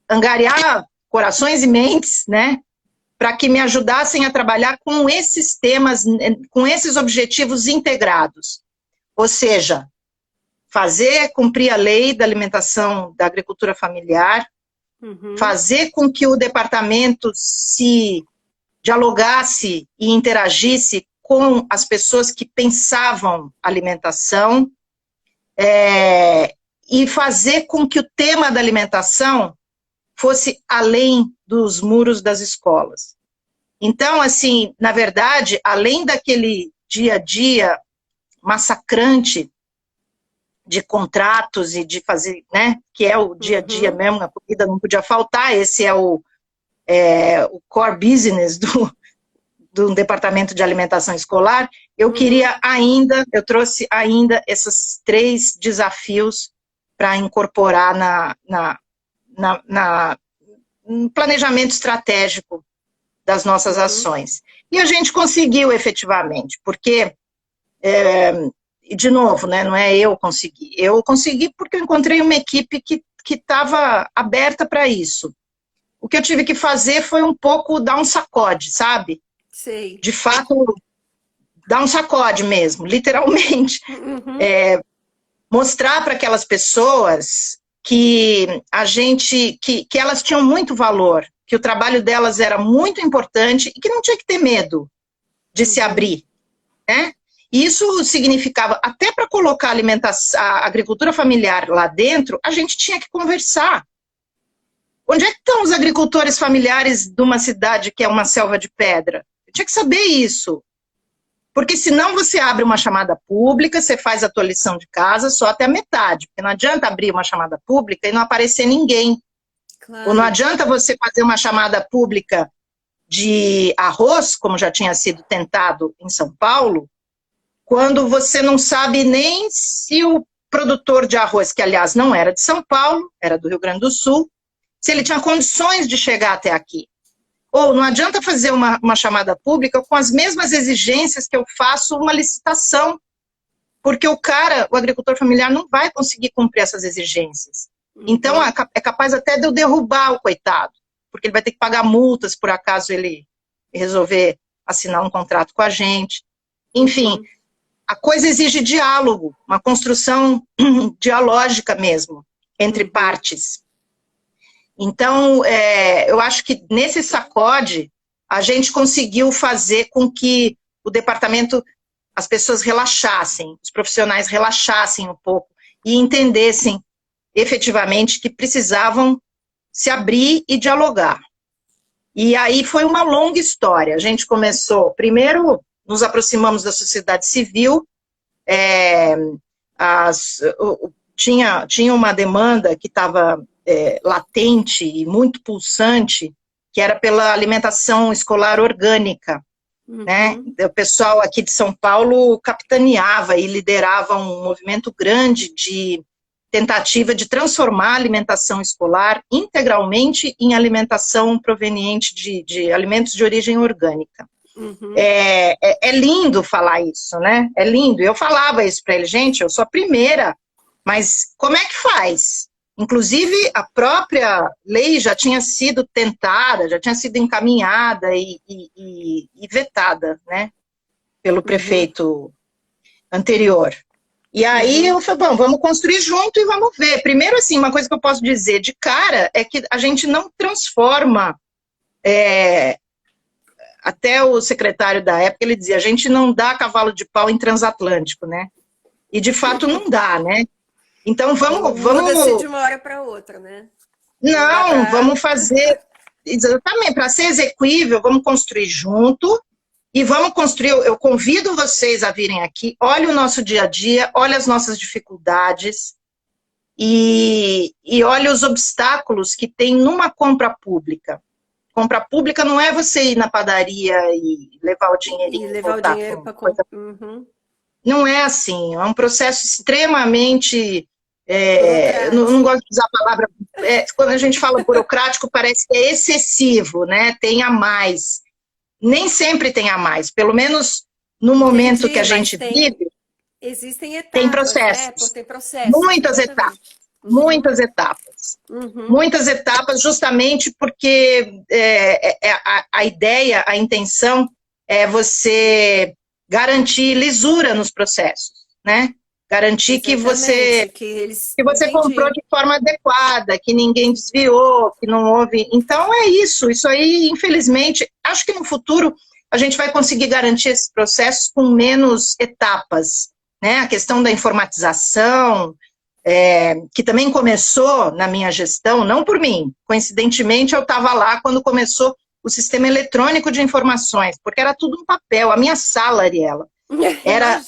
Angariar corações e mentes, né, para que me ajudassem a trabalhar com esses temas, com esses objetivos integrados. Ou seja, cumprir a lei da alimentação da agricultura familiar, Uhum. fazer com que o departamento se dialogasse e interagisse com as pessoas que pensavam alimentação, e fazer com que o tema da alimentação fosse além dos muros das escolas. Então, assim, na verdade, além daquele dia a dia massacrante de contratos e de fazer, né, que é o dia a dia Uhum. mesmo, a comida não podia faltar, esse é o core business do Departamento de Alimentação Escolar, eu Uhum. eu trouxe ainda esses três desafios para incorporar no planejamento estratégico das nossas Uhum. ações. E a gente conseguiu efetivamente, porque, de novo, né, não é eu consegui porque eu encontrei uma equipe que estava aberta para isso. O que eu tive que fazer foi um pouco dar um sacode, sabe? Sei. De fato, dar um sacode mesmo, literalmente. Uhum. Mostrar para aquelas pessoas que que elas tinham muito valor, que o trabalho delas era muito importante e que não tinha que ter medo de se Uhum. abrir, né? E isso significava, até para colocar a agricultura familiar lá dentro, a gente tinha que conversar. Onde é que estão os agricultores familiares de uma cidade que é uma selva de pedra? Eu tinha que saber isso. Porque senão você abre uma chamada pública, você faz a tua lição de casa só até a metade. Porque não adianta abrir uma chamada pública e não aparecer ninguém. Ou não Claro. adianta você fazer uma chamada pública de arroz, como já tinha sido tentado em São Paulo, quando você não sabe nem se o produtor de arroz, que aliás não era de São Paulo, era do Rio Grande do Sul, se ele tinha condições de chegar até aqui. Ou não adianta fazer uma chamada pública com as mesmas exigências que eu faço uma licitação, porque o agricultor familiar não vai conseguir cumprir essas exigências. Então, Uhum. é capaz até de eu derrubar o coitado, porque ele vai ter que pagar multas por acaso ele resolver assinar um contrato com a gente. Enfim, Uhum. a coisa exige diálogo, uma construção dialógica mesmo, entre Uhum. partes. Então, eu acho que nesse sacode, a gente conseguiu fazer com que o departamento, as pessoas relaxassem, os profissionais relaxassem um pouco e entendessem efetivamente que precisavam se abrir e dialogar. E aí foi uma longa história. A gente começou, primeiro, nos aproximamos da sociedade civil, é, tinha uma demanda que estava latente e muito pulsante, que era pela alimentação escolar orgânica, né? Uhum. O pessoal aqui de São Paulo capitaneava e liderava um movimento grande de tentativa de transformar a alimentação escolar integralmente em alimentação proveniente de alimentos de origem orgânica. Uhum. É lindo falar isso, né? É lindo. Eu falava isso para ele, gente, eu sou a primeira, mas como é que faz? Inclusive, a própria lei já tinha sido tentada, já tinha sido encaminhada e vetada, né? Pelo prefeito anterior. E aí eu falei, bom, vamos construir junto e vamos ver. Primeiro, assim, uma coisa que eu posso dizer de cara é que a gente não transforma... Até o secretário da época, ele dizia, a gente não dá cavalo de pau em transatlântico, né? E de fato não dá, né? Então vamos... Muda-se de uma hora para outra, né? Não, vamos fazer... Exatamente, para ser execuível, vamos construir junto e vamos construir... Eu convido vocês a virem aqui, olhe o nosso dia a dia, olhe as nossas dificuldades e olhe os obstáculos que tem numa compra pública. Compra pública não é você ir na padaria e levar o dinheirinho e levar o dinheiro para comprar. Uhum. Não é assim, é um processo extremamente... não gosto de usar a palavra... quando a gente fala burocrático, parece que é excessivo, né? Tem a mais. Nem sempre tem a mais. Pelo menos no momento que a gente vive... Existem etapas, tem processos. Né? Tem processos. Muitas etapas. Muitas etapas. Muitas etapas, justamente porque a ideia, a intenção é você garantir lisura nos processos, né? Garantir exatamente, que você comprou de forma adequada, que ninguém desviou, que não houve... Então é isso aí, infelizmente, acho que no futuro a gente vai conseguir garantir esses processos com menos etapas, né? A questão da informatização... que também começou na minha gestão, não por mim, coincidentemente eu estava lá quando começou o sistema eletrônico de informações, porque era tudo um papel, a minha sala, Ariela, era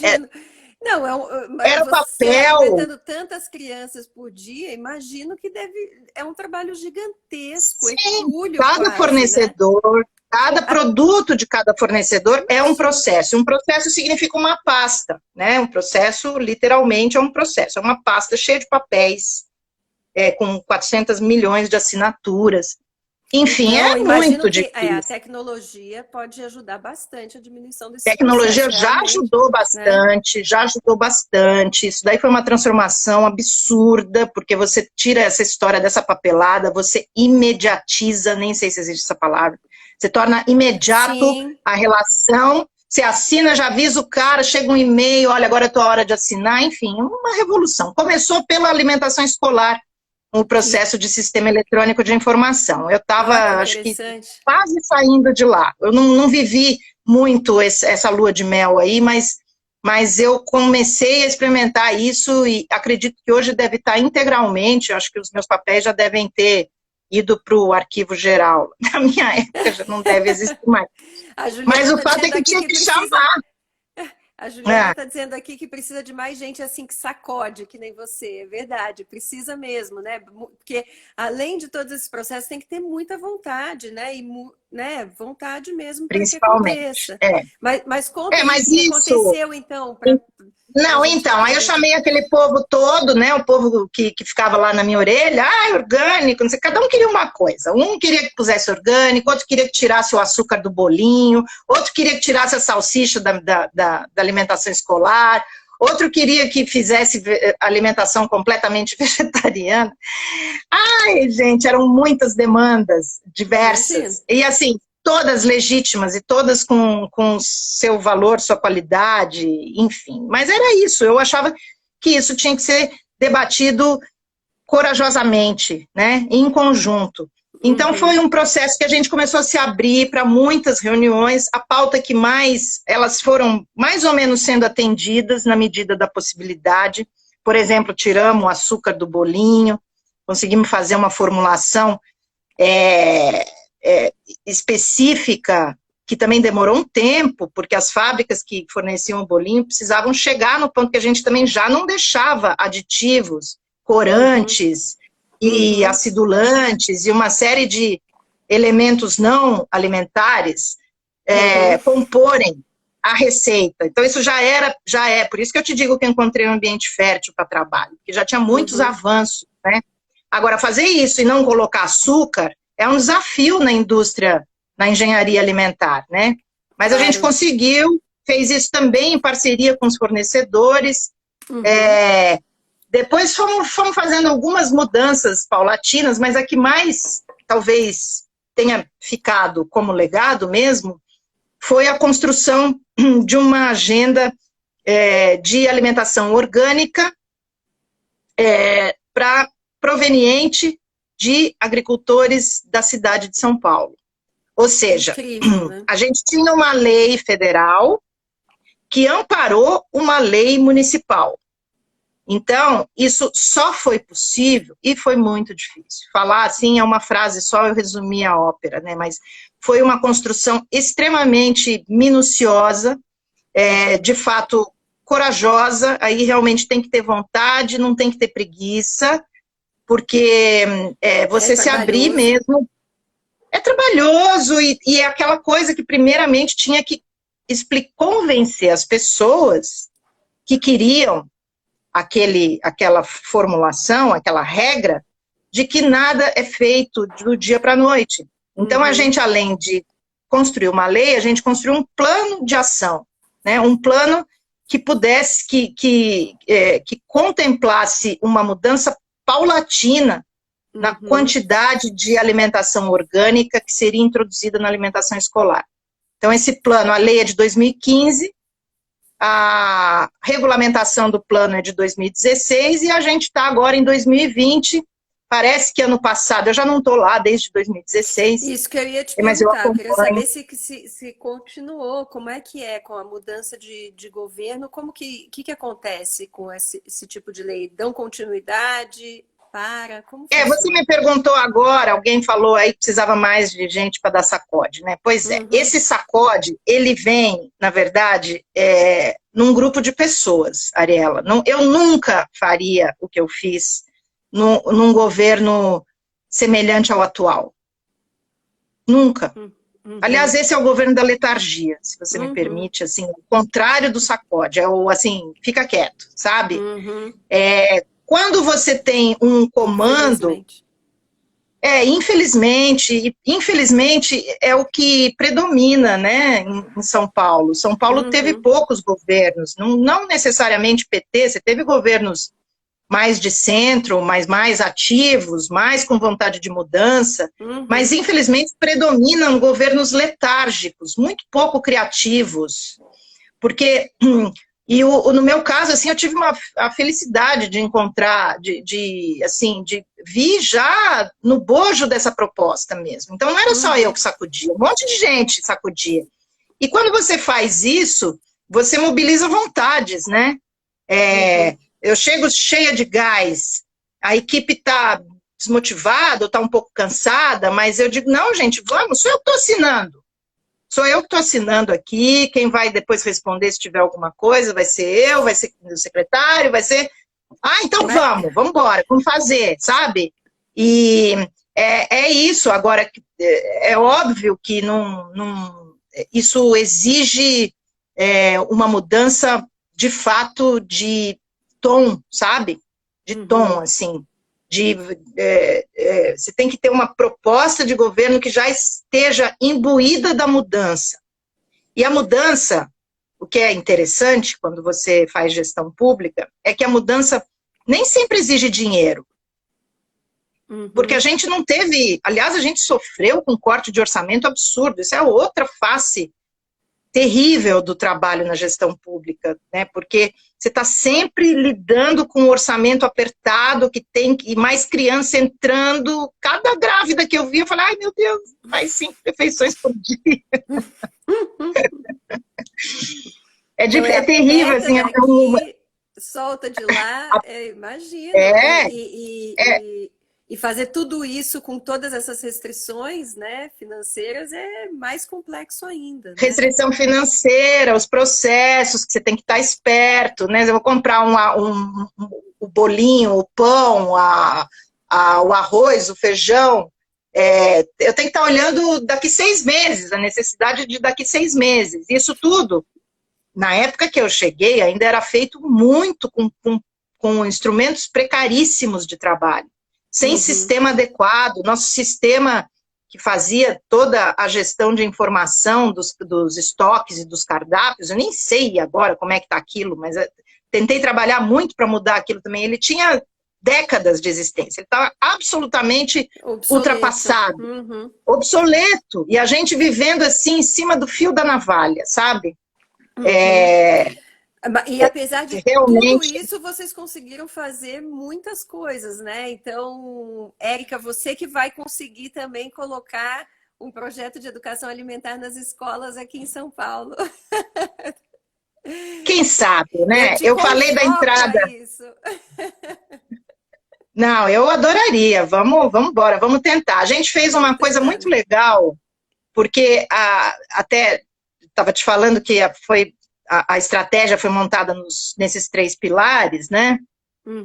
o papel. Alimentando tantas crianças por dia, imagino que é um trabalho gigantesco, Sim, cada fornecedor, né? Cada produto de cada fornecedor é um processo. Um processo significa uma pasta, né? Um processo, literalmente, é um processo. É uma pasta cheia de papéis, com 400 milhões de assinaturas. Enfim, então, muito difícil. A tecnologia pode ajudar bastante a diminuição desse tecnologia já ajudou bastante, né? Já ajudou bastante. Isso daí foi uma transformação absurda, porque você tira essa história dessa papelada, você imediatiza, nem sei se existe essa palavra, você torna imediato Sim. A relação, você assina, já avisa o cara, chega um e-mail, olha, agora é a tua hora de assinar, enfim, uma revolução. Começou pela alimentação escolar, o processo de sistema eletrônico de informação. Eu estava, acho que, quase saindo de lá. Eu não vivi muito essa lua de mel aí, mas eu comecei a experimentar isso e acredito que hoje deve estar integralmente, acho que os meus papéis já devem ter ido para o arquivo geral. Na minha época já não deve existir mais. Mas o fato é que tinha que chamar. A Juliana está dizendo aqui que precisa de mais gente assim que sacode, que nem você. É verdade, precisa mesmo, né? Porque além de todos esses processos, tem que ter muita vontade, né? E vontade mesmo para que aconteça. Mas conta o que aconteceu, então. Não, então, aí eu chamei aquele povo todo, né? O povo que ficava lá na minha orelha, orgânico, não sei, cada um queria uma coisa. Um queria que pusesse orgânico, outro queria que tirasse o açúcar do bolinho, outro queria que tirasse a salsicha da alimentação escolar, outro queria que fizesse alimentação completamente vegetariana. Ai, gente, eram muitas demandas diversas. E assim, todas legítimas e todas com seu valor, sua qualidade, enfim. Mas era isso, eu achava que isso tinha que ser debatido corajosamente, né, em conjunto. Então foi um processo que a gente começou a se abrir para muitas reuniões, a pauta que elas foram mais ou menos sendo atendidas na medida da possibilidade. Por exemplo, tiramos o açúcar do bolinho, conseguimos fazer uma formulação específica, que também demorou um tempo, porque as fábricas que forneciam o bolinho precisavam chegar no ponto que a gente também já não deixava aditivos, corantes e acidulantes e uma série de elementos não alimentares comporem a receita. Então, isso já é, por isso que eu te digo que eu encontrei um ambiente fértil para trabalho, porque já tinha muitos avanços, né? Agora, fazer isso e não colocar açúcar é um desafio na indústria, na engenharia alimentar, né? Mas a gente conseguiu, fez isso também em parceria com os fornecedores. Depois fomos fazendo algumas mudanças paulatinas, mas a que mais, talvez, tenha ficado como legado mesmo, foi a construção de uma agenda de alimentação orgânica proveniente de agricultores da cidade de São Paulo. Ou seja, incrível, né? A gente tinha uma lei federal que amparou uma lei municipal. Então, isso só foi possível, e foi muito difícil. Falar assim é uma frase só, eu resumi a ópera, né? Mas foi uma construção extremamente minuciosa, de fato corajosa, aí realmente tem que ter vontade, não tem que ter preguiça, porque você se abrir mesmo é trabalhoso, e é aquela coisa que primeiramente tinha que convencer as pessoas que queriam aquela formulação, aquela regra, de que nada é feito do dia para a noite. Então, a gente, além de construir uma lei, a gente construiu um plano de ação, né? Um plano que pudesse, que contemplasse uma mudança paulatina na quantidade de alimentação orgânica que seria introduzida na alimentação escolar. Então, esse plano, a lei é de 2015, a regulamentação do plano é de 2016 e a gente está agora em 2020. Parece que ano passado, eu já não estou lá desde 2016. Isso que eu ia te perguntar, eu queria saber se continuou, como é que é com a mudança de governo, como que acontece com esse tipo de lei? Dão continuidade? Como você me perguntou agora, alguém falou aí que precisava mais de gente para dar sacode, né? Pois é, esse sacode, ele vem, na verdade, num grupo de pessoas, Ariela. Eu nunca faria o que eu fiz num governo semelhante ao atual. Nunca. Aliás, esse é o governo da letargia, se você me permite, assim, o contrário do sacode, assim, fica quieto, sabe? Quando você tem um comando, infelizmente é o que predomina, né, em São Paulo. São Paulo teve poucos governos, não necessariamente PT, você teve governos mais de centro, mas mais ativos, mais com vontade de mudança, mas infelizmente predominam governos letárgicos, muito pouco criativos, porque... E no meu caso, assim, eu tive a felicidade de encontrar, vi já no bojo dessa proposta mesmo. Então, não era só eu que sacudia, um monte de gente sacudia. E quando você faz isso, você mobiliza vontades, né? Eu chego cheia de gás, a equipe está desmotivada, ou está um pouco cansada, mas eu digo, não, gente, vamos, sou eu que estou assinando. Sou eu que estou assinando aqui, quem vai depois responder se tiver alguma coisa vai ser eu, vai ser o secretário, vai ser... então vamos embora, vamos fazer, sabe? E é isso, agora, é óbvio que isso exige uma mudança, de fato, de tom, sabe? De tom, assim. Você tem que ter uma proposta de governo que já esteja imbuída da mudança. E a mudança, o que é interessante quando você faz gestão pública, é que a mudança nem sempre exige dinheiro. Porque a gente não teve, aliás, a gente sofreu com corte de orçamento absurdo, isso é outra face terrível do trabalho na gestão pública, né? Porque você está sempre lidando com um orçamento apertado, que tem mais criança entrando. Cada grávida que eu vi, eu falei, ai meu Deus, faz 5 refeições por dia. É terrível, assim. Daqui, solta de lá, imagina. E fazer tudo isso com todas essas restrições, né, financeiras é mais complexo ainda. Né? Restrição financeira, os processos, que você tem que estar esperto, né? Eu vou comprar o bolinho, o pão, o arroz, o feijão. Eu tenho que estar olhando daqui 6 meses, a necessidade de daqui 6 meses. Isso tudo na época que eu cheguei, ainda era feito muito com instrumentos precaríssimos de trabalho, sem sistema adequado. Nosso sistema que fazia toda a gestão de informação dos estoques e dos cardápios, eu nem sei agora como é que está aquilo, mas tentei trabalhar muito para mudar aquilo também. Ele tinha décadas de existência, ele estava absolutamente ultrapassado, obsoleto, e a gente vivendo assim em cima do fio da navalha, sabe? E apesar de realmente... tudo isso, vocês conseguiram fazer muitas coisas, né? Então, Érica, você que vai conseguir também colocar um projeto de educação alimentar nas escolas aqui em São Paulo. Quem sabe, né? Eu falei da entrada. Isso. Não, eu adoraria. Vamos embora, vamos tentar. A gente fez uma coisa muito legal, porque até estava te falando que a estratégia foi montada nesses 3 pilares, né?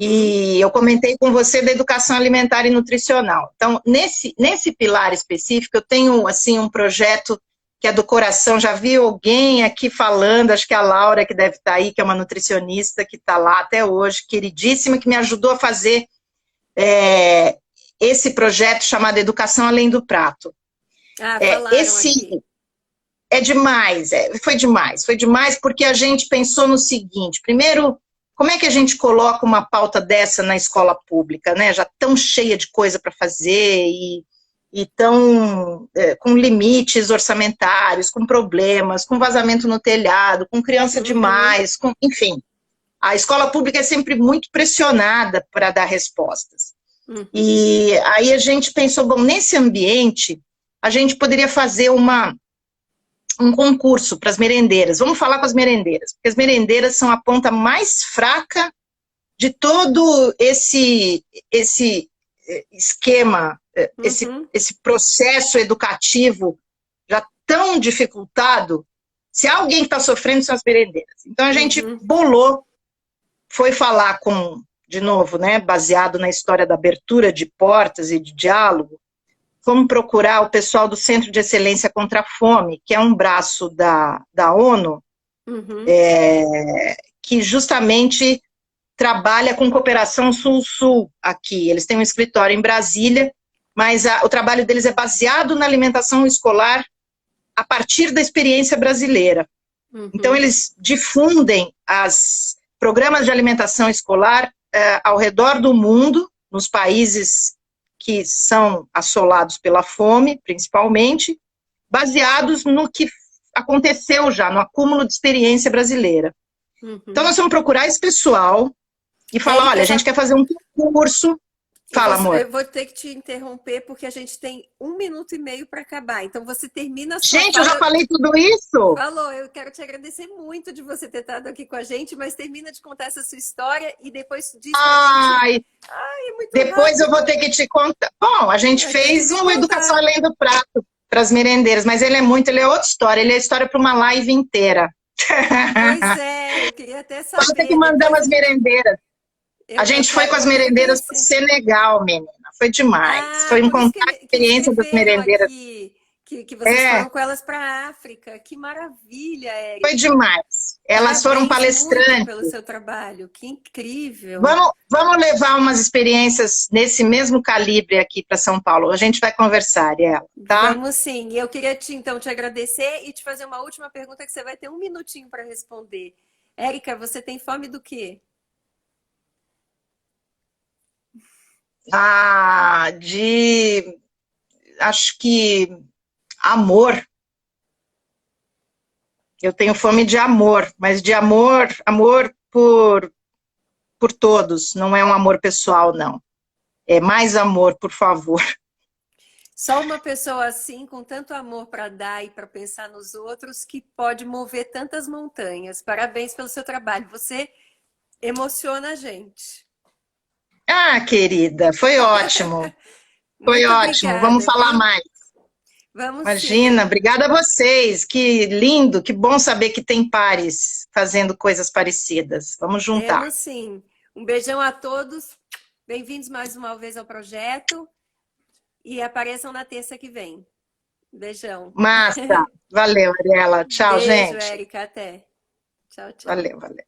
E eu comentei com você da educação alimentar e nutricional. Então, nesse pilar específico, eu tenho assim um projeto que é do coração. Já vi alguém aqui falando, acho que é a Laura, que deve estar aí, que é uma nutricionista, que está lá até hoje, queridíssima, que me ajudou a fazer esse projeto chamado Educação Além do Prato. Falaram aqui. É demais, foi demais porque a gente pensou no seguinte: primeiro, como é que a gente coloca uma pauta dessa na escola pública, né? Já tão cheia de coisa para fazer e tão com limites orçamentários, com problemas, com vazamento no telhado, com criança demais, enfim. A escola pública é sempre muito pressionada para dar respostas. E aí a gente pensou, bom, nesse ambiente, a gente poderia fazer um concurso para as merendeiras. Vamos falar com as merendeiras, porque as merendeiras são a ponta mais fraca de todo esse esquema, esse processo educativo já tão dificultado. Se há alguém que está sofrendo, são as merendeiras. Então a gente foi falar de novo, né, baseado na história da abertura de portas e de diálogo, fomos procurar o pessoal do Centro de Excelência contra a Fome, que é um braço da ONU, que justamente trabalha com cooperação Sul-Sul aqui. Eles têm um escritório em Brasília, mas o trabalho deles é baseado na alimentação escolar a partir da experiência brasileira. Então, eles difundem os programas de alimentação escolar ao redor do mundo, nos países que são assolados pela fome, principalmente, baseados no que aconteceu já, no acúmulo de experiência brasileira. Então, nós vamos procurar esse pessoal e falar, olha, a gente quer fazer um concurso. Fala, amor. Eu vou ter que te interromper, porque a gente tem 1 minuto e meio para acabar. Então, você termina a sua Gente, fala... eu já falei tudo isso? Falou, eu quero te agradecer muito de você ter estado aqui com a gente, mas termina de contar essa sua história e depois diz pra gente... é muito depois rápido. Eu vou ter que te contar. Bom, a gente fez uma educação além do prato para as merendeiras, mas ele é outra história, ele é história para uma live inteira. Pois eu queria até saber. Vamos ter que mandar umas merendeiras. A gente foi com as merendeiras para o Senegal, menina. Foi demais. Foi um contato, experiência das merendeiras. Que vocês foram com elas para a África. Que maravilha, Érica. Foi demais. Elas foram palestrantes. Pelo seu trabalho. Que incrível. Vamos levar umas experiências nesse mesmo calibre aqui para São Paulo. A gente vai conversar, Ariela, tá? Vamos sim. E eu queria então te agradecer e te fazer uma última pergunta que você vai ter 1 minutinho para responder. Érica, você tem fome do quê? Acho que amor. Eu tenho fome de amor, mas de amor por todos, não é um amor pessoal, não. É mais amor, por favor. Só uma pessoa assim, com tanto amor para dar e para pensar nos outros, que pode mover tantas montanhas. Parabéns pelo seu trabalho. Você emociona a gente. Querida, foi ótimo. Foi ótimo. Obrigada, vamos falar mais. Vamos. Imagina, sim. Obrigada a vocês. Que lindo, que bom saber que tem pares fazendo coisas parecidas. Vamos juntar. Temos sim. Um beijão a todos. Bem-vindos mais uma vez ao projeto. E apareçam na terça que vem. Beijão. Massa. Valeu, Ariela. Tchau, Beijo, gente. Érica. Até. Tchau, tchau. Valeu, valeu.